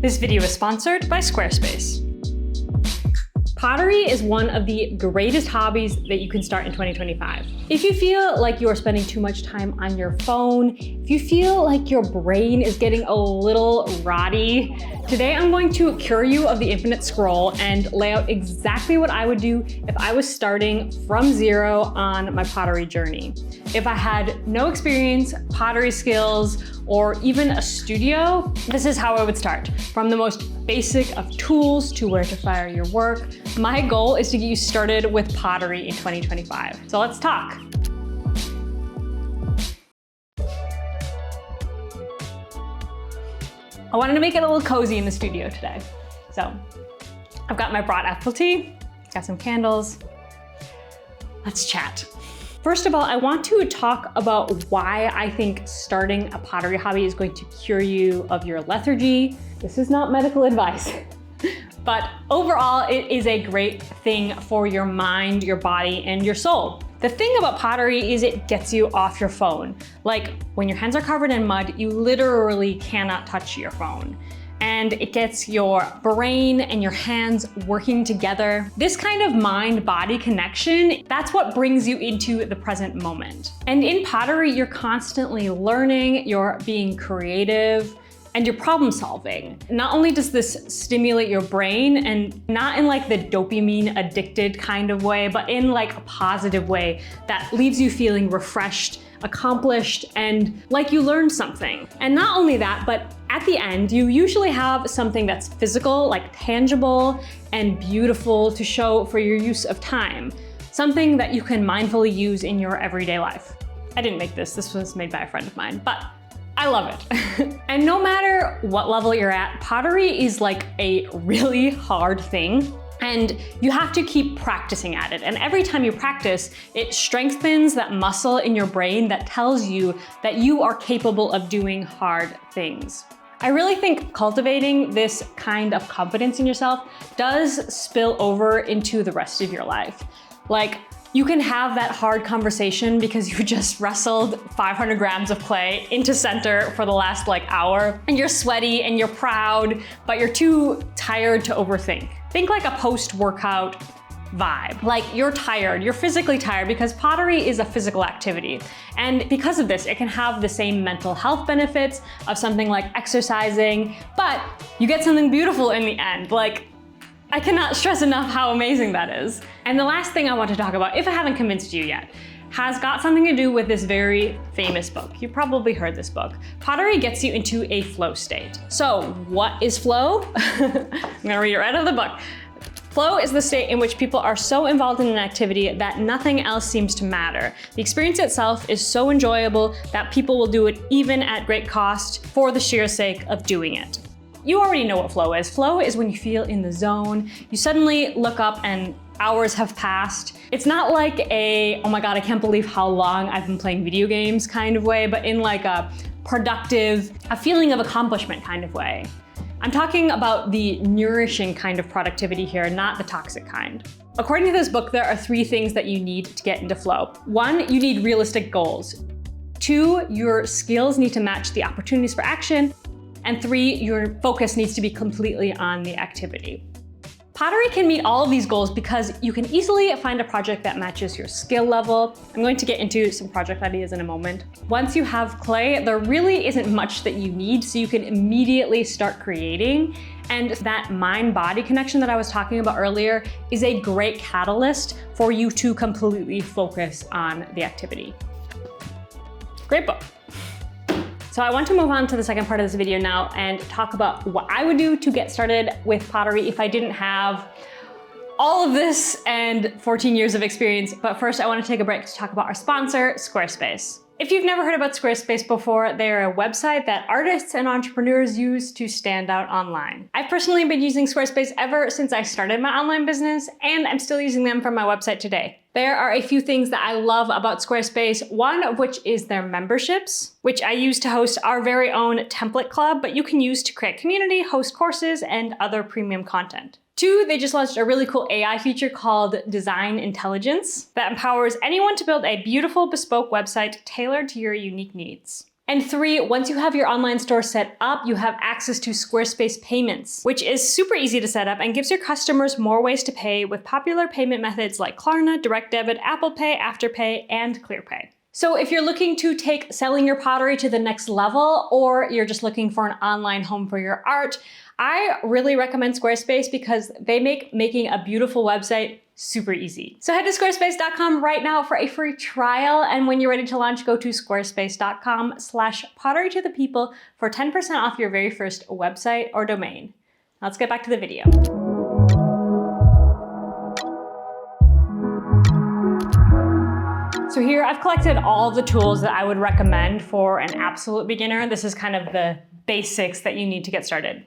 This video is sponsored by Squarespace. Pottery is one of the greatest hobbies that you can start in 2025. If you feel like you are spending too much time on your phone, if you feel like your brain is getting a little rotty, today I'm going to cure you of the infinite scroll and lay out exactly what I would do if I was starting from zero on my pottery journey. If I had no experience, pottery skills, or even a studio, this is how I would start. From the most basic of tools to where to fire your work. My goal is to get you started with pottery in 2025. So let's talk. I wanted to make it a little cozy in the studio today. So I've got my brought apple tea, got some candles. Let's chat. First of all, I want to talk about why I think starting a pottery hobby is going to cure you of your lethargy. This is not medical advice, but overall, it is a great thing for your mind, your body, and your soul. The thing about pottery is it gets you off your phone. Like when your hands are covered in mud, you literally cannot touch your phone. And it gets your brain and your hands working together. This kind of mind-body connection, that's what brings you into the present moment. And in pottery, you're constantly learning, you're being creative, and you're problem solving. Not only does this stimulate your brain, and not in like the dopamine addicted kind of way, but in like a positive way that leaves you feeling refreshed, accomplished, and like you learned something. And not only that, but at the end, you usually have something that's physical, like tangible and beautiful to show for your use of time. Something that you can mindfully use in your everyday life. I didn't make this was made by a friend of mine, but I love it. And no matter what level you're at, pottery is like a really hard thing. And you have to keep practicing at it. And every time you practice, it strengthens that muscle in your brain that tells you that you are capable of doing hard things. I really think cultivating this kind of confidence in yourself does spill over into the rest of your life. Like, you can have that hard conversation because you just wrestled 500 grams of clay into center for the last hour, and you're sweaty and you're proud, but you're too tired to overthink. Think like a post-workout vibe. Like you're tired, you're physically tired because pottery is a physical activity. And because of this, it can have the same mental health benefits of something like exercising, but you get something beautiful in the end. Like, I cannot stress enough how amazing that is. And the last thing I want to talk about, if I haven't convinced you yet, has got something to do with this very famous book. You probably heard this book. Pottery gets you into a flow state. So what is flow? I'm gonna read it right out of the book. Flow is the state in which people are so involved in an activity that nothing else seems to matter. The experience itself is so enjoyable that people will do it even at great cost for the sheer sake of doing it. You already know what flow is. Flow is when you feel in the zone. You suddenly look up and hours have passed. It's not like a, oh my God, I can't believe how long I've been playing video games kind of way, but in like a productive, a feeling of accomplishment kind of way. I'm talking about the nourishing kind of productivity here, not the toxic kind. According to this book, there are 3 things that you need to get into flow. 1, you need realistic goals. 2, your skills need to match the opportunities for action. And 3, your focus needs to be completely on the activity. Pottery can meet all of these goals because you can easily find a project that matches your skill level. I'm going to get into some project ideas in a moment. Once you have clay, there really isn't much that you need, so you can immediately start creating. And that mind-body connection that I was talking about earlier is a great catalyst for you to completely focus on the activity. Great book. So I want to move on to the second part of this video now and talk about what I would do to get started with pottery if I didn't have all of this and 14 years of experience. But first, I want to take a break to talk about our sponsor, Squarespace. If you've never heard about Squarespace before, they're a website that artists and entrepreneurs use to stand out online. I've personally been using Squarespace ever since I started my online business, and I'm still using them for my website today. There are a few things that I love about Squarespace, one of which is their memberships, which I use to host our very own template club, but you can use to create community, host courses, and other premium content. 2, they just launched a really cool AI feature called Design Intelligence that empowers anyone to build a beautiful bespoke website tailored to your unique needs. And 3, once you have your online store set up, you have access to Squarespace payments, which is super easy to set up and gives your customers more ways to pay with popular payment methods like Klarna, Direct Debit, Apple Pay, Afterpay, and ClearPay. So if you're looking to take selling your pottery to the next level, or you're just looking for an online home for your art, I really recommend Squarespace because they make making a beautiful website super easy. So head to squarespace.com right now for a free trial. And when you're ready to launch, go to squarespace.com/potterytothepeople for 10% off your very first website or domain. Now let's get back to the video. So here I've collected all the tools that I would recommend for an absolute beginner. This is kind of the basics that you need to get started.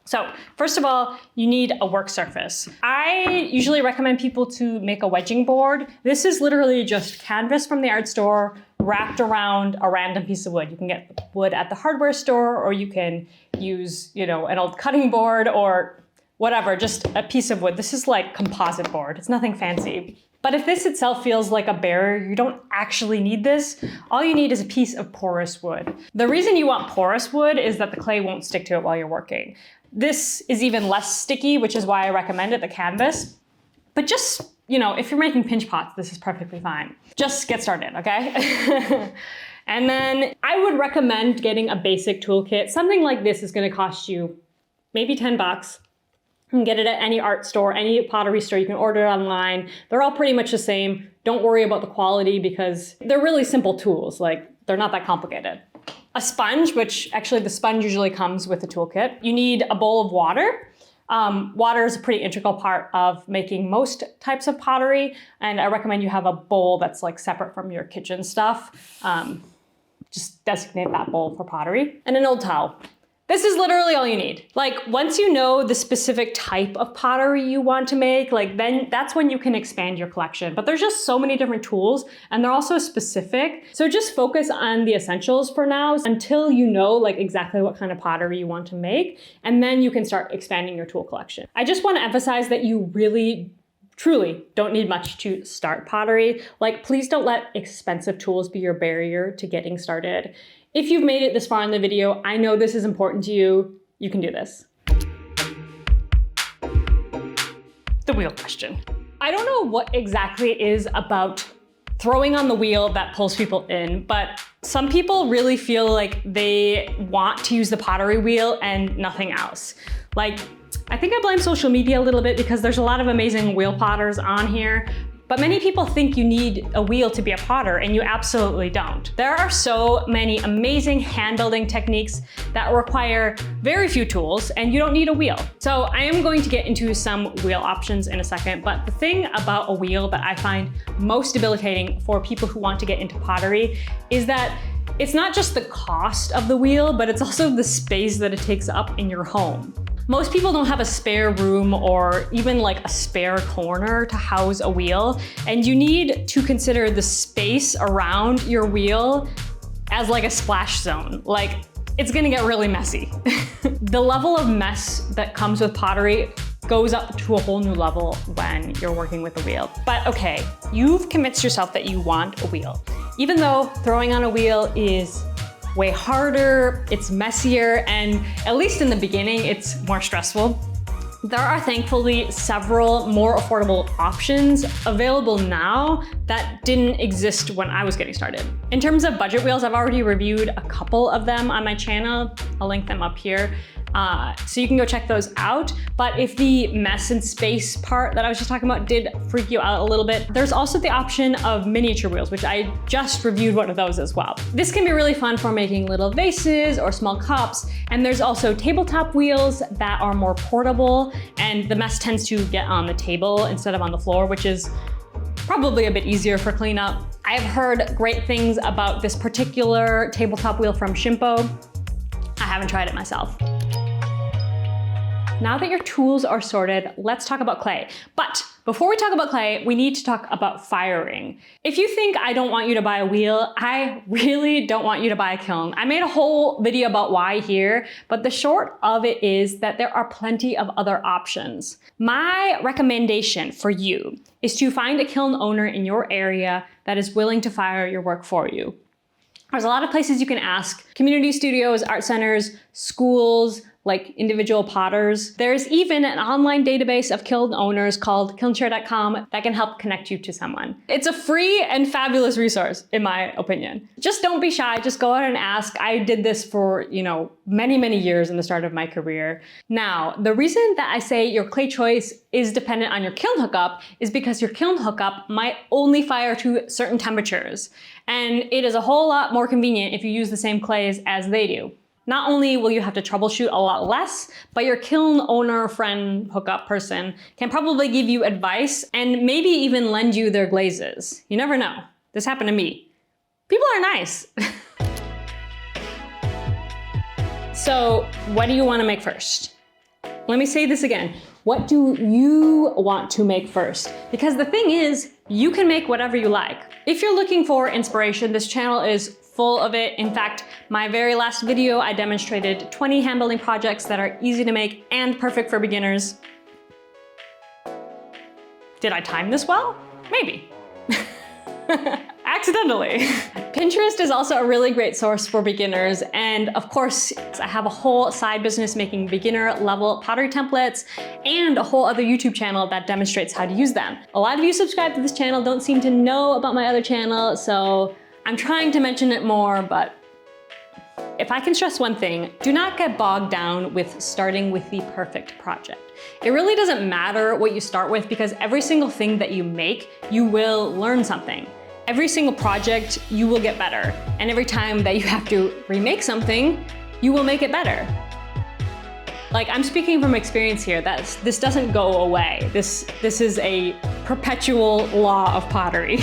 So first of all, you need a work surface. I usually recommend people to make a wedging board. This is literally just canvas from the art store wrapped around a random piece of wood. You can get wood at the hardware store, or you can use, an old cutting board or whatever, just a piece of wood. This is like composite board. It's nothing fancy. But if this itself feels like a barrier, you don't actually need this. All you need is a piece of porous wood. The reason you want porous wood is that the clay won't stick to it while you're working. This is even less sticky, which is why I recommend it, the canvas. But just, if you're making pinch pots, this is perfectly fine. Just get started, okay? And then I would recommend getting a basic toolkit. Something like this is gonna cost you maybe 10 bucks. You can get it at any art store, any pottery store. You can order it online. They're all pretty much the same. Don't worry about the quality because they're really simple tools. Like, they're not that complicated. A sponge, which actually the sponge usually comes with the toolkit. You need a bowl of water. Water is a pretty integral part of making most types of pottery. And I recommend you have a bowl that's like separate from your kitchen stuff. Just designate that bowl for pottery. And an old towel. This is literally all you need. Like, once you know the specific type of pottery you want to make, then that's when you can expand your collection. But there's just so many different tools and they're also specific. So just focus on the essentials for now until you know exactly what kind of pottery you want to make. And then you can start expanding your tool collection. I just want to emphasize that you really truly don't need much to start pottery. Please don't let expensive tools be your barrier to getting started. If you've made it this far in the video, I know this is important to you. You can do this. The wheel question. I don't know what exactly it is about throwing on the wheel that pulls people in, but some people really feel like they want to use the pottery wheel and nothing else. I think I blame social media a little bit because there's a lot of amazing wheel potters on here. But many people think you need a wheel to be a potter, and you absolutely don't. There are so many amazing hand building techniques that require very few tools, and you don't need a wheel. So I am going to get into some wheel options in a second, but the thing about a wheel that I find most debilitating for people who want to get into pottery is that it's not just the cost of the wheel, but it's also the space that it takes up in your home. Most people don't have a spare room or even a spare corner to house a wheel, and you need to consider the space around your wheel as a splash zone. It's gonna get really messy. The level of mess that comes with pottery goes up to a whole new level when you're working with a wheel. But okay, you've convinced yourself that you want a wheel. Even though throwing on a wheel is way harder, it's messier, and at least in the beginning, it's more stressful. There are thankfully several more affordable options available now that didn't exist when I was getting started. In terms of budget wheels, I've already reviewed a couple of them on my channel. I'll link them up here. So you can go check those out. But if the mess and space part that I was just talking about did freak you out a little bit, there's also the option of miniature wheels, which I just reviewed one of those as well. This can be really fun for making little vases or small cups. And there's also tabletop wheels that are more portable, and the mess tends to get on the table instead of on the floor, which is probably a bit easier for cleanup. I've heard great things about this particular tabletop wheel from Shimpo. I haven't tried it myself. Now that your tools are sorted, let's talk about clay. But before we talk about clay, we need to talk about firing. If you think I don't want you to buy a wheel, I really don't want you to buy a kiln. I made a whole video about why here, but the short of it is that there are plenty of other options. My recommendation for you is to find a kiln owner in your area that is willing to fire your work for you. There's a lot of places you can ask: community studios, art centers, schools, like individual potters. There's even an online database of kiln owners called kilnshare.com that can help connect you to someone. It's a free and fabulous resource, in my opinion. Just don't be shy, just go out and ask. I did this for, many, many years in the start of my career. Now, the reason that I say your clay choice is dependent on your kiln hookup is because your kiln hookup might only fire to certain temperatures. And it is a whole lot more convenient if you use the same clays as they do. Not only will you have to troubleshoot a lot less, but your kiln owner, friend, hookup person can probably give you advice and maybe even lend you their glazes. You never know. This happened to me. People are nice. So what do you want to make first? Let me say this again. What do you want to make first? Because the thing is, you can make whatever you like. If you're looking for inspiration, this channel is full of it. In fact, my very last video, I demonstrated 20 hand building projects that are easy to make and perfect for beginners. Did I time this well? Maybe. Accidentally. Pinterest is also a really great source for beginners. And of course, I have a whole side business making beginner level pottery templates and a whole other YouTube channel that demonstrates how to use them. A lot of you subscribe to this channel don't seem to know about my other channel, so I'm trying to mention it more, but if I can stress one thing, do not get bogged down with starting with the perfect project. It really doesn't matter what you start with because every single thing that you make, you will learn something. Every single project, you will get better. And every time that you have to remake something, you will make it better. Like, I'm speaking from experience here. This doesn't go away. This is a perpetual law of pottery.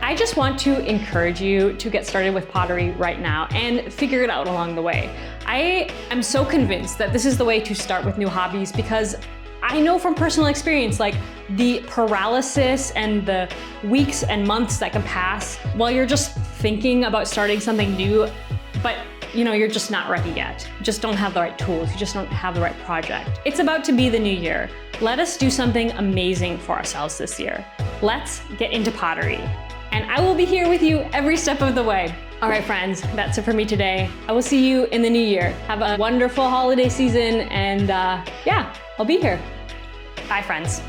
I just want to encourage you to get started with pottery right now and figure it out along the way. I am so convinced that this is the way to start with new hobbies because I know from personal experience, like the paralysis and the weeks and months that can pass while you're just thinking about starting something new, but you're just not ready yet. You just don't have the right tools. You just don't have the right project. It's about to be the new year. Let us do something amazing for ourselves this year. Let's get into pottery. And I will be here with you every step of the way. All right, friends, that's it for me today. I will see you in the new year. Have a wonderful holiday season, and yeah, I'll be here. Bye, friends.